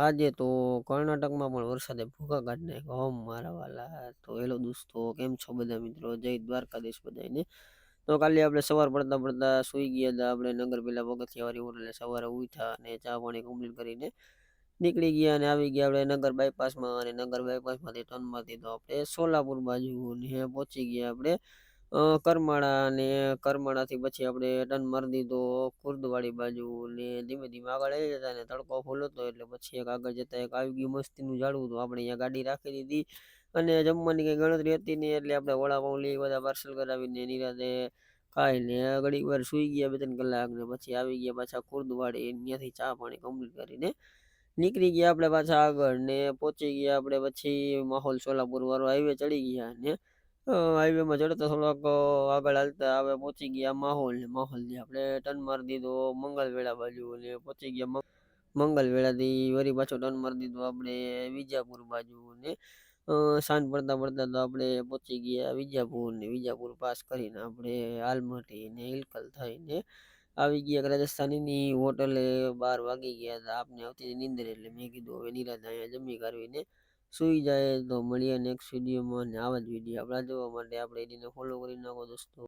આજે તો કર્ણાટકમાં પણ વરસાદે ભૂકા કાઢી નાખ્યા. મારા વાલા. તો હેલો દોસ્તો, કેમ છો બધા મિત્રો? જય દ્વારકાધીશ બધાને. તો કાલે આપણે સવાર પડતા પડતા સુઈ ગયા હતા. આપણે નગર પેલા પગથિયાવાળી હોટલે સવારે ઉઠ્યા અને ચા પાણી કમ્પ્લીટ કરીને નીકળી ગયા અને આવી ગયા આપણે નગર બાયપાસમાં. અને નગર બાયપાસમાંથી ટર્ન મારતી તો આપણે સોલાપુર બાજુ ને પહોંચી ગયા આપણે કરમાળા. અને કરમાળાથી પછી આપણે ટર્ન મારી દીધો ખુર્દવાડી બાજુ ને ધીમે ધીમે આગળ આવી જતા ને તડકો ફૂલ હતો એટલે પછી એક આગળ જતા એક આવી ગયું મસ્તીનું ઝાડવું. તો આપણે અહીંયા ગાડી રાખી દીધી અને જમવાની કઈ ગણતરી હતી નહીં એટલે આપણે વડાપાઉં લઈ બધા પાર્સલ કરાવીને નિરાતે ખાઈને ઘડીક વાર સુઈ ગયા 2-3 કલાક ને પછી આવી ગયા પાછા ખુર્દવાડી. ત્યાંથી ચા પાણી કમ્પ્લીટ કરીને નીકળી ગયા આપણે પાછા આગળ ને પહોંચી ગયા આપણે પછી માહોલ સોલાપુર વાળો હાઈવે ચડી ગયા ને હાઈવેમાં ચડતા થોડોક આગળ હાલતા હવે પહોંચી ગયા માહોલથી આપણે ટર્ન મારી દીધો મંગલવેળા બાજુ ને પહોંચી ગયા મંગલવેળાથી વળી પાછો ટર્ન મારી દીધો આપણે વિજાપુર બાજુ ને સાંજ પડતા પડતા તો આપણે પહોંચી ગયા વિજાપુર. ને વિજાપુર પાસ કરીને આપણે આલમટી ને હિલકલ થઈને આવી ગયા એક રાજસ્થાનીની હોટલે. 12 વાગી ગયા હતા. આપને આવતી નીંદર એટલે મેં કીધું હવે નિરાંતે અહીંયા જમી કરવીને સુઈ જાય. તો મળીએ નેક્સ્ટ વિડીયોમાં. ને આવા જ વિડીયો આપણા જોવા માટે આપણે એને ફોલો કરી નાખો દોસ્તો.